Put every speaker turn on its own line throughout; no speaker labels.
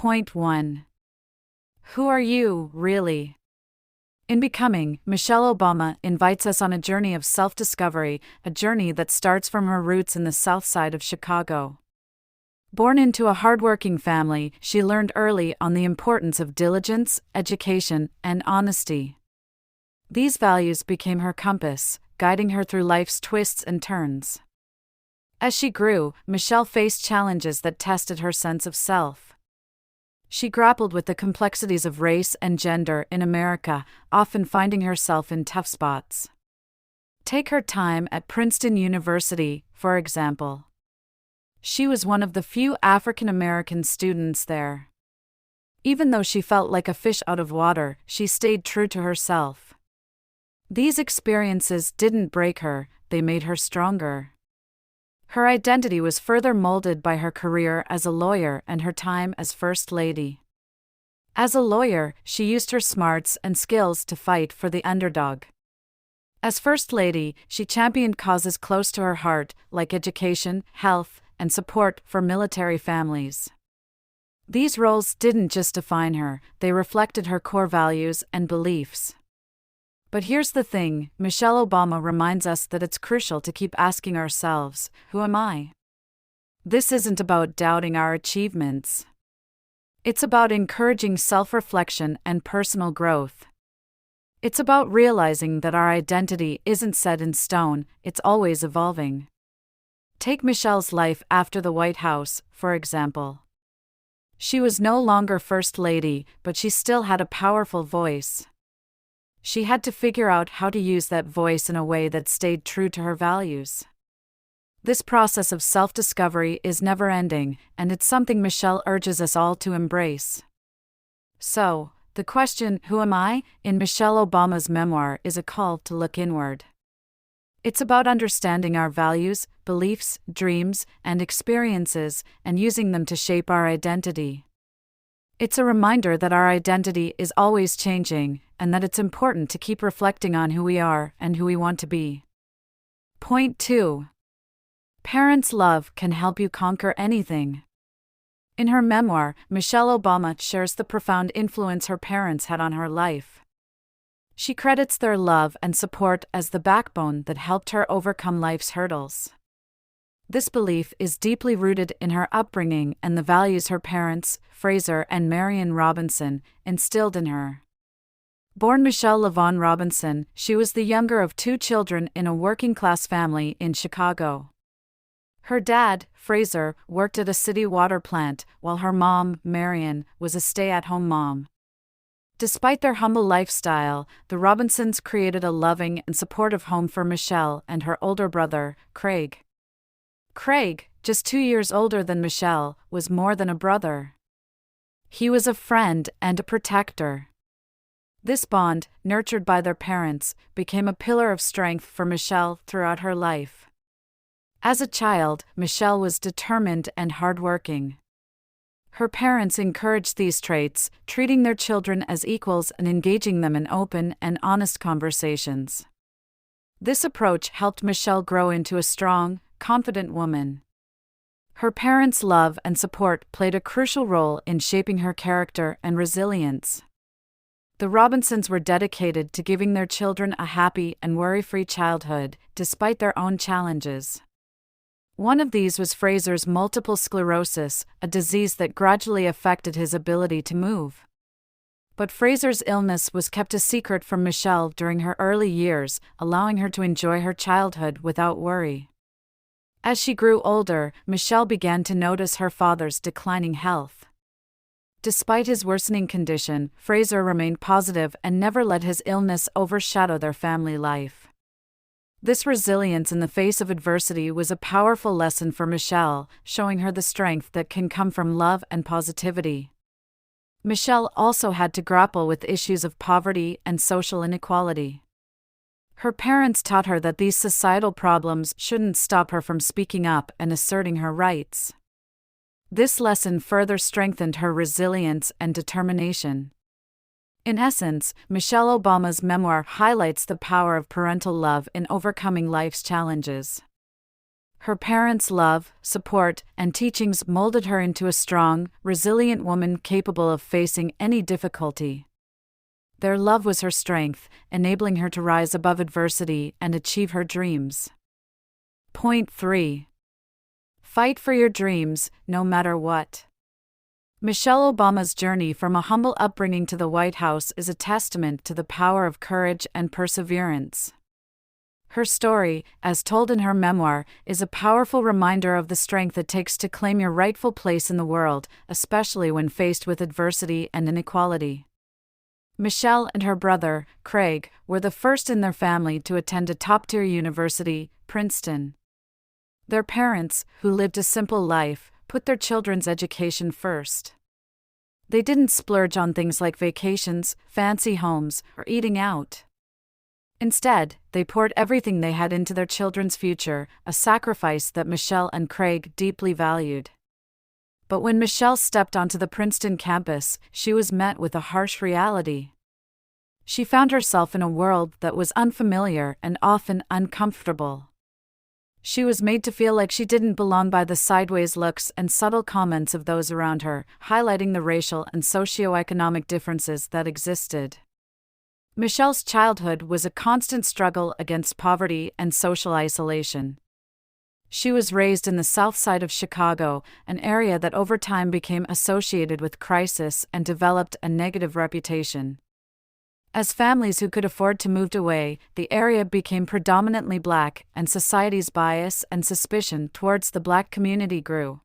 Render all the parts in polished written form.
Point 1. Who are you, really? In Becoming, Michelle Obama invites us on a journey of self-discovery, a journey that starts from her roots in the South Side of Chicago. Born into a hardworking family, she learned early on the importance of diligence, education, and honesty. These values became her compass, guiding her through life's twists and turns. As she grew, Michelle faced challenges that tested her sense of self. She grappled with the complexities of race and gender in America, often finding herself in tough spots. Take her time at Princeton University, for example. She was one of the few African American students there. Even though she felt like a fish out of water, she stayed true to herself. These experiences didn't break her, they made her stronger. Her identity was further molded by her career as a lawyer and her time as First Lady. As a lawyer, she used her smarts and skills to fight for the underdog. As First Lady, she championed causes close to her heart, like education, health, and support for military families. These roles didn't just define her, they reflected her core values and beliefs. But here's the thing, Michelle Obama reminds us that it's crucial to keep asking ourselves, who am I? This isn't about doubting our achievements. It's about encouraging self-reflection and personal growth. It's about realizing that our identity isn't set in stone, it's always evolving. Take Michelle's life after the White House, for example. She was no longer First Lady, but she still had a powerful voice. She had to figure out how to use that voice in a way that stayed true to her values. This process of self-discovery is never-ending, and it's something Michelle urges us all to embrace. So, the question, who am I, in Michelle Obama's memoir is a call to look inward. It's about understanding our values, beliefs, dreams, and experiences, and using them to shape our identity. It's a reminder that our identity is always changing, and that it's important to keep reflecting on who we are and who we want to be. Point 2. Parents' love can help you conquer anything. In her memoir, Michelle Obama shares the profound influence her parents had on her life. She credits their love and support as the backbone that helped her overcome life's hurdles. This belief is deeply rooted in her upbringing and the values her parents, Fraser and Marion Robinson, instilled in her. Born Michelle LaVaughn Robinson, she was the younger of 2 children in a working-class family in Chicago. Her dad, Fraser, worked at a city water plant, while her mom, Marion, was a stay-at-home mom. Despite their humble lifestyle, the Robinsons created a loving and supportive home for Michelle and her older brother, Craig. Craig, just 2 years older than Michelle, was more than a brother. He was a friend and a protector. This bond, nurtured by their parents, became a pillar of strength for Michelle throughout her life. As a child, Michelle was determined and hardworking. Her parents encouraged these traits, treating their children as equals and engaging them in open and honest conversations. This approach helped Michelle grow into a strong, confident woman. Her parents' love and support played a crucial role in shaping her character and resilience. The Robinsons were dedicated to giving their children a happy and worry-free childhood, despite their own challenges. One of these was Fraser's multiple sclerosis, a disease that gradually affected his ability to move. But Fraser's illness was kept a secret from Michelle during her early years, allowing her to enjoy her childhood without worry. As she grew older, Michelle began to notice her father's declining health. Despite his worsening condition, Fraser remained positive and never let his illness overshadow their family life. This resilience in the face of adversity was a powerful lesson for Michelle, showing her the strength that can come from love and positivity. Michelle also had to grapple with issues of poverty and social inequality. Her parents taught her that these societal problems shouldn't stop her from speaking up and asserting her rights. This lesson further strengthened her resilience and determination. In essence, Michelle Obama's memoir highlights the power of parental love in overcoming life's challenges. Her parents' love, support, and teachings molded her into a strong, resilient woman capable of facing any difficulty. Their love was her strength, enabling her to rise above adversity and achieve her dreams. Point 3. Fight for your dreams, no matter what. Michelle Obama's journey from a humble upbringing to the White House is a testament to the power of courage and perseverance. Her story, as told in her memoir, is a powerful reminder of the strength it takes to claim your rightful place in the world, especially when faced with adversity and inequality. Michelle and her brother, Craig, were the first in their family to attend a top-tier university, Princeton. Their parents, who lived a simple life, put their children's education first. They didn't splurge on things like vacations, fancy homes, or eating out. Instead, they poured everything they had into their children's future, a sacrifice that Michelle and Craig deeply valued. But when Michelle stepped onto the Princeton campus, she was met with a harsh reality. She found herself in a world that was unfamiliar and often uncomfortable. She was made to feel like she didn't belong by the sideways looks and subtle comments of those around her, highlighting the racial and socioeconomic differences that existed. Michelle's childhood was a constant struggle against poverty and social isolation. She was raised in the south side of Chicago, an area that over time became associated with crisis and developed a negative reputation. As families who could afford to moved away, the area became predominantly black, and society's bias and suspicion towards the black community grew.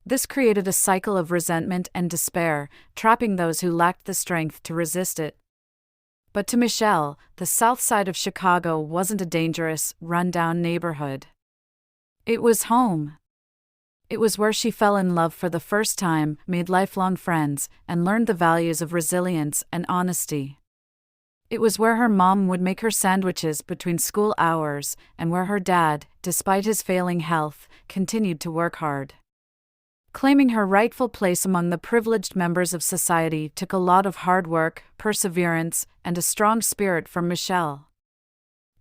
This created a cycle of resentment and despair, trapping those who lacked the strength to resist it. But to Michelle, the south side of Chicago wasn't a dangerous, run-down neighborhood. It was home. It was where she fell in love for the first time, made lifelong friends, and learned the values of resilience and honesty. It was where her mom would make her sandwiches between school hours, and where her dad, despite his failing health, continued to work hard. Claiming her rightful place among the privileged members of society took a lot of hard work, perseverance, and a strong spirit from Michelle.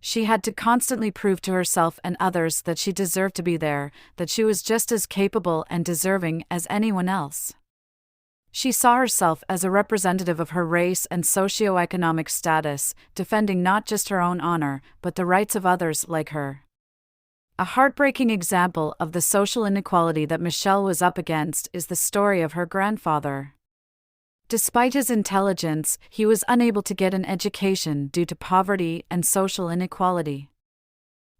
She had to constantly prove to herself and others that she deserved to be there, that she was just as capable and deserving as anyone else. She saw herself as a representative of her race and socioeconomic status, defending not just her own honor, but the rights of others like her. A heartbreaking example of the social inequality that Michelle was up against is the story of her grandfather. Despite his intelligence, he was unable to get an education due to poverty and social inequality.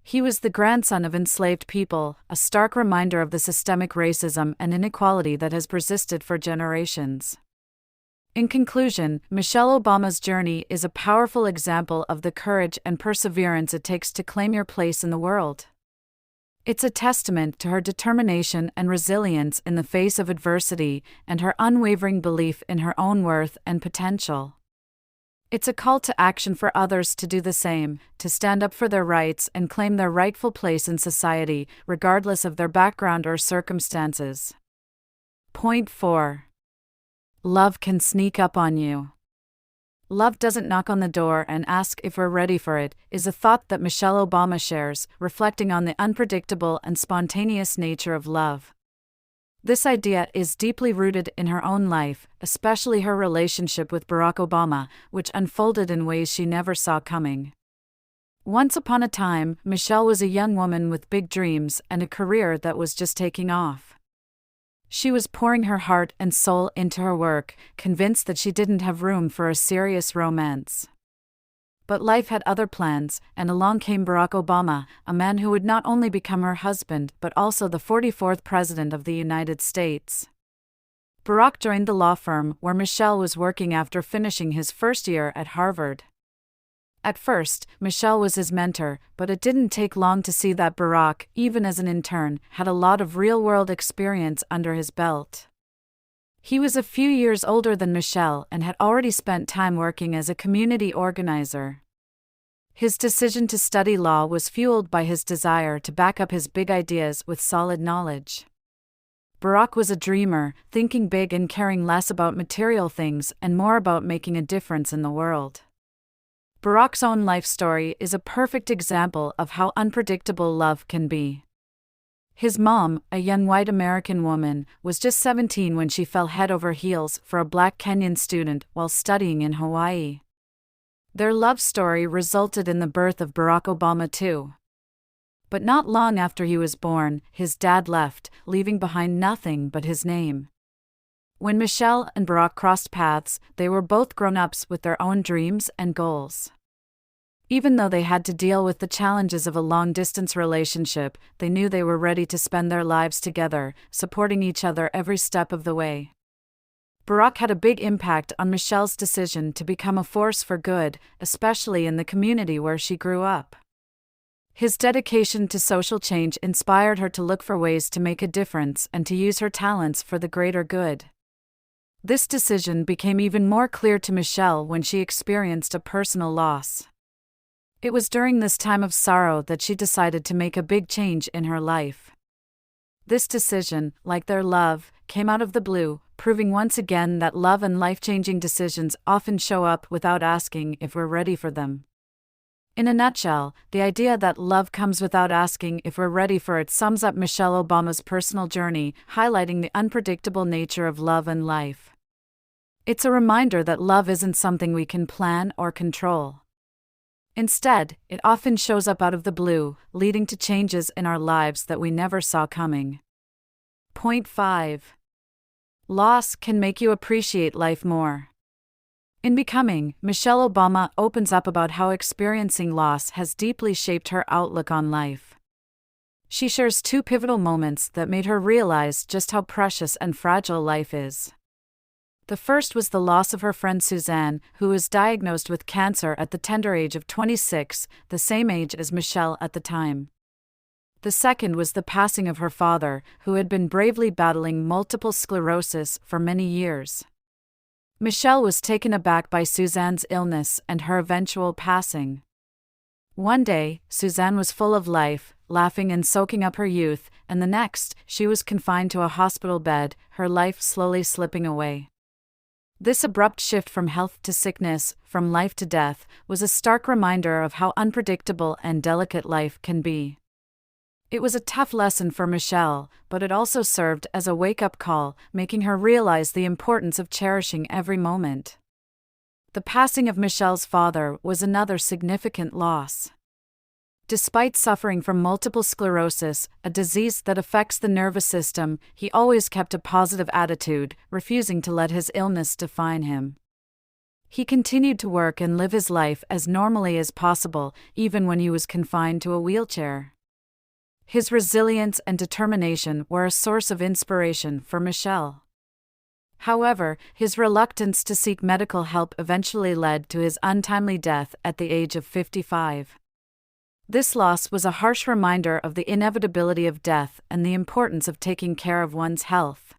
He was the grandson of enslaved people, a stark reminder of the systemic racism and inequality that has persisted for generations. In conclusion, Michelle Obama's journey is a powerful example of the courage and perseverance it takes to claim your place in the world. It's a testament to her determination and resilience in the face of adversity and her unwavering belief in her own worth and potential. It's a call to action for others to do the same, to stand up for their rights and claim their rightful place in society, regardless of their background or circumstances. Point 4. Love can sneak up on you. Love doesn't knock on the door and ask if we're ready for it, is a thought that Michelle Obama shares, reflecting on the unpredictable and spontaneous nature of love. This idea is deeply rooted in her own life, especially her relationship with Barack Obama, which unfolded in ways she never saw coming. Once upon a time, Michelle was a young woman with big dreams and a career that was just taking off. She was pouring her heart and soul into her work, convinced that she didn't have room for a serious romance. But life had other plans, and along came Barack Obama, a man who would not only become her husband but also the 44th President of the United States. Barack joined the law firm where Michelle was working after finishing his first year at Harvard. At first, Michelle was his mentor, but it didn't take long to see that Barack, even as an intern, had a lot of real-world experience under his belt. He was a few years older than Michelle and had already spent time working as a community organizer. His decision to study law was fueled by his desire to back up his big ideas with solid knowledge. Barack was a dreamer, thinking big and caring less about material things and more about making a difference in the world. Barack's own life story is a perfect example of how unpredictable love can be. His mom, a young white American woman, was just 17 when she fell head over heels for a black Kenyan student while studying in Hawaii. Their love story resulted in the birth of Barack Obama too. But not long after he was born, his dad left, leaving behind nothing but his name. When Michelle and Barack crossed paths, they were both grown-ups with their own dreams and goals. Even though they had to deal with the challenges of a long-distance relationship, they knew they were ready to spend their lives together, supporting each other every step of the way. Barack had a big impact on Michelle's decision to become a force for good, especially in the community where she grew up. His dedication to social change inspired her to look for ways to make a difference and to use her talents for the greater good. This decision became even more clear to Michelle when she experienced a personal loss. It was during this time of sorrow that she decided to make a big change in her life. This decision, like their love, came out of the blue, proving once again that love and life-changing decisions often show up without asking if we're ready for them. In a nutshell, the idea that love comes without asking if we're ready for it sums up Michelle Obama's personal journey, highlighting the unpredictable nature of love and life. It's a reminder that love isn't something we can plan or control. Instead, it often shows up out of the blue, leading to changes in our lives that we never saw coming. Point 5. Loss can make you appreciate life more. In Becoming, Michelle Obama opens up about how experiencing loss has deeply shaped her outlook on life. She shares 2 pivotal moments that made her realize just how precious and fragile life is. The first was the loss of her friend Suzanne, who was diagnosed with cancer at the tender age of 26, the same age as Michelle at the time. The second was the passing of her father, who had been bravely battling multiple sclerosis for many years. Michelle was taken aback by Suzanne's illness and her eventual passing. One day, Suzanne was full of life, laughing and soaking up her youth, and the next, she was confined to a hospital bed, her life slowly slipping away. This abrupt shift from health to sickness, from life to death, was a stark reminder of how unpredictable and delicate life can be. It was a tough lesson for Michelle, but it also served as a wake-up call, making her realize the importance of cherishing every moment. The passing of Michelle's father was another significant loss. Despite suffering from multiple sclerosis, a disease that affects the nervous system, he always kept a positive attitude, refusing to let his illness define him. He continued to work and live his life as normally as possible, even when he was confined to a wheelchair. His resilience and determination were a source of inspiration for Michelle. However, his reluctance to seek medical help eventually led to his untimely death at the age of 55. This loss was a harsh reminder of the inevitability of death and the importance of taking care of one's health.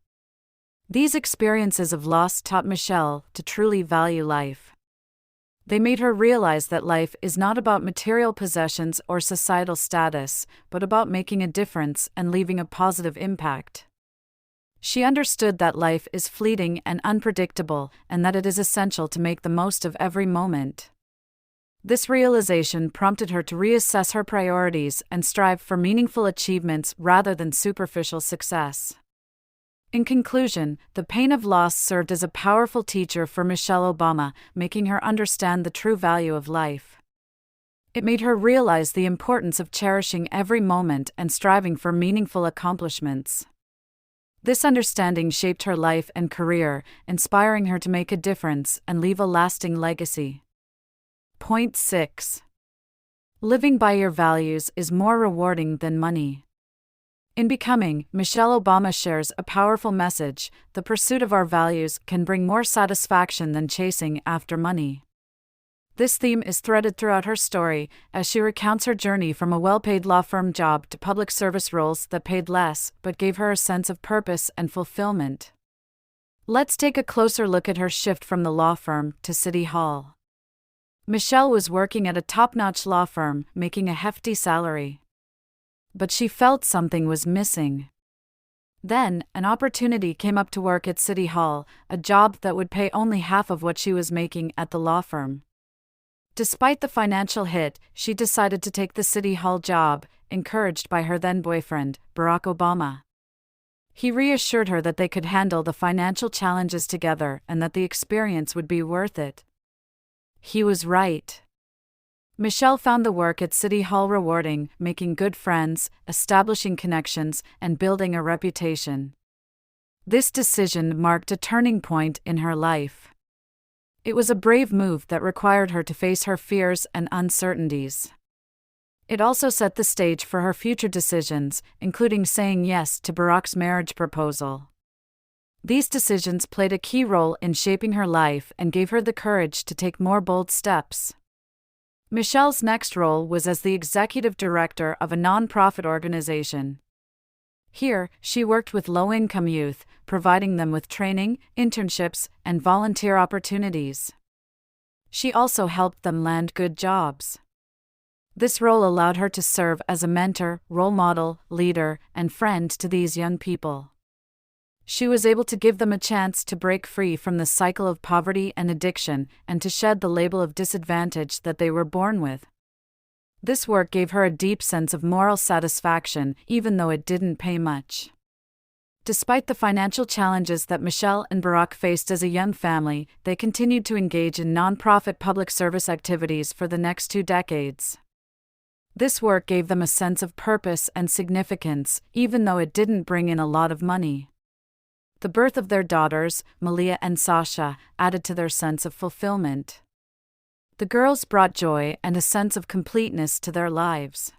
These experiences of loss taught Michelle to truly value life. They made her realize that life is not about material possessions or societal status, but about making a difference and leaving a positive impact. She understood that life is fleeting and unpredictable, and that it is essential to make the most of every moment. This realization prompted her to reassess her priorities and strive for meaningful achievements rather than superficial success. In conclusion, the pain of loss served as a powerful teacher for Michelle Obama, making her understand the true value of life. It made her realize the importance of cherishing every moment and striving for meaningful accomplishments. This understanding shaped her life and career, inspiring her to make a difference and leave a lasting legacy. Point 6. Living by your values is more rewarding than money. In Becoming, Michelle Obama shares a powerful message: the pursuit of our values can bring more satisfaction than chasing after money. This theme is threaded throughout her story, as she recounts her journey from a well-paid law firm job to public service roles that paid less but gave her a sense of purpose and fulfillment. Let's take a closer look at her shift from the law firm to City Hall. Michelle was working at a top-notch law firm, making a hefty salary. But she felt something was missing. Then, an opportunity came up to work at City Hall, a job that would pay only half of what she was making at the law firm. Despite the financial hit, she decided to take the City Hall job, encouraged by her then-boyfriend, Barack Obama. He reassured her that they could handle the financial challenges together and that the experience would be worth it. He was right. Michelle found the work at City Hall rewarding, making good friends, establishing connections, and building a reputation. This decision marked a turning point in her life. It was a brave move that required her to face her fears and uncertainties. It also set the stage for her future decisions, including saying yes to Barack's marriage proposal. These decisions played a key role in shaping her life and gave her the courage to take more bold steps. Michelle's next role was as the executive director of a nonprofit organization. Here, she worked with low-income youth, providing them with training, internships, and volunteer opportunities. She also helped them land good jobs. This role allowed her to serve as a mentor, role model, leader, and friend to these young people. She was able to give them a chance to break free from the cycle of poverty and addiction and to shed the label of disadvantage that they were born with. This work gave her a deep sense of moral satisfaction, even though it didn't pay much. Despite the financial challenges that Michelle and Barack faced as a young family, they continued to engage in nonprofit public service activities for the next 2 decades. This work gave them a sense of purpose and significance, even though it didn't bring in a lot of money. The birth of their daughters, Malia and Sasha, added to their sense of fulfillment. The girls brought joy and a sense of completeness to their lives.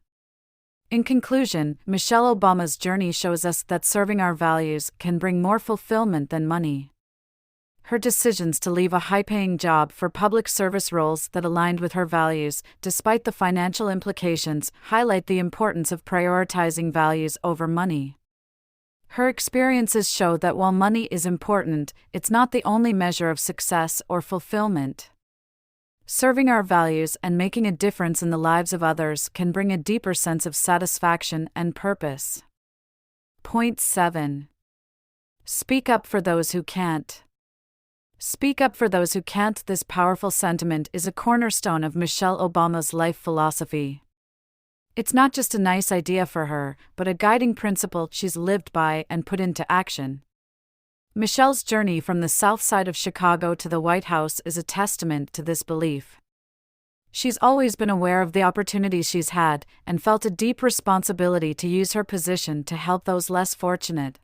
In conclusion, Michelle Obama's journey shows us that serving our values can bring more fulfillment than money. Her decisions to leave a high-paying job for public service roles that aligned with her values, despite the financial implications, highlight the importance of prioritizing values over money. Her experiences show that while money is important, it's not the only measure of success or fulfillment. Serving our values and making a difference in the lives of others can bring a deeper sense of satisfaction and purpose. Point 7. Speak up for those who can't. Speak up for those who can't. This powerful sentiment is a cornerstone of Michelle Obama's life philosophy. It's not just a nice idea for her, but a guiding principle she's lived by and put into action. Michelle's journey from the south side of Chicago to the White House is a testament to this belief. She's always been aware of the opportunities she's had and felt a deep responsibility to use her position to help those less fortunate.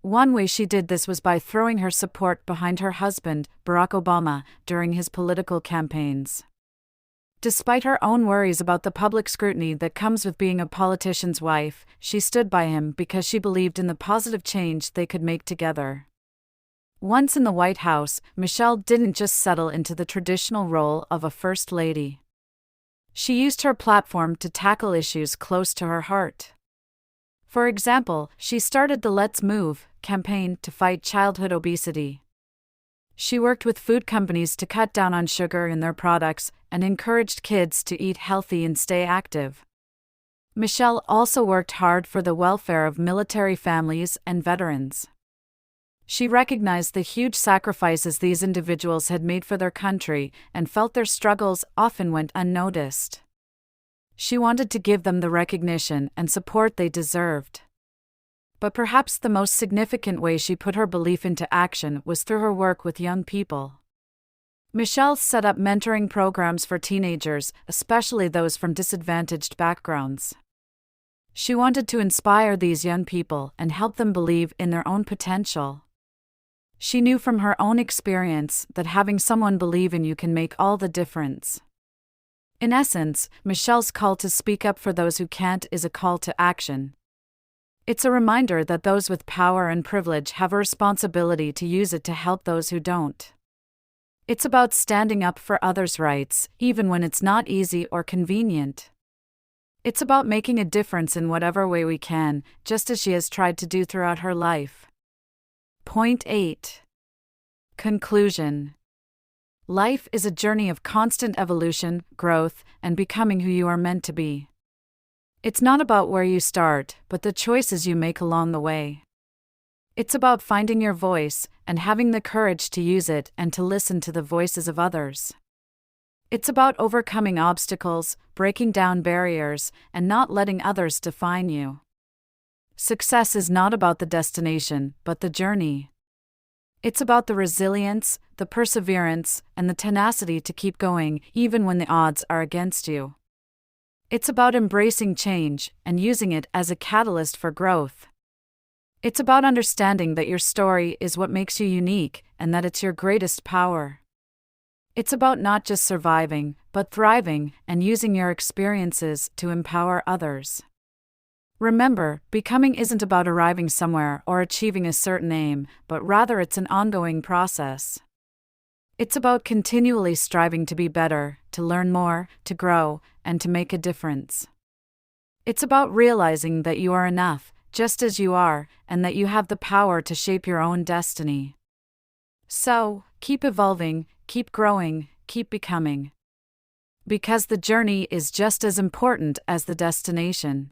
One way she did this was by throwing her support behind her husband, Barack Obama, during his political campaigns. Despite her own worries about the public scrutiny that comes with being a politician's wife, she stood by him because she believed in the positive change they could make together. Once in the White House, Michelle didn't just settle into the traditional role of a first lady. She used her platform to tackle issues close to her heart. For example, she started the Let's Move campaign to fight childhood obesity. She worked with food companies to cut down on sugar in their products and encouraged kids to eat healthy and stay active. Michelle also worked hard for the welfare of military families and veterans. She recognized the huge sacrifices these individuals had made for their country and felt their struggles often went unnoticed. She wanted to give them the recognition and support they deserved. But perhaps the most significant way she put her belief into action was through her work with young people. Michelle set up mentoring programs for teenagers, especially those from disadvantaged backgrounds. She wanted to inspire these young people and help them believe in their own potential. She knew from her own experience that having someone believe in you can make all the difference. In essence, Michelle's call to speak up for those who can't is a call to action. It's a reminder that those with power and privilege have a responsibility to use it to help those who don't. It's about standing up for others' rights, even when it's not easy or convenient. It's about making a difference in whatever way we can, just as she has tried to do throughout her life. Point 8. Conclusion. Life is a journey of constant evolution, growth, and becoming who you are meant to be. It's not about where you start, but the choices you make along the way. It's about finding your voice and having the courage to use it and to listen to the voices of others. It's about overcoming obstacles, breaking down barriers, and not letting others define you. Success is not about the destination, but the journey. It's about the resilience, the perseverance, and the tenacity to keep going even when the odds are against you. It's about embracing change and using it as a catalyst for growth. It's about understanding that your story is what makes you unique and that it's your greatest power. It's about not just surviving, but thriving and using your experiences to empower others. Remember, becoming isn't about arriving somewhere or achieving a certain aim, but rather it's an ongoing process. It's about continually striving to be better, to learn more, to grow, and to make a difference. It's about realizing that you are enough, just as you are, and that you have the power to shape your own destiny. So, keep evolving, keep growing, keep becoming. Because the journey is just as important as the destination.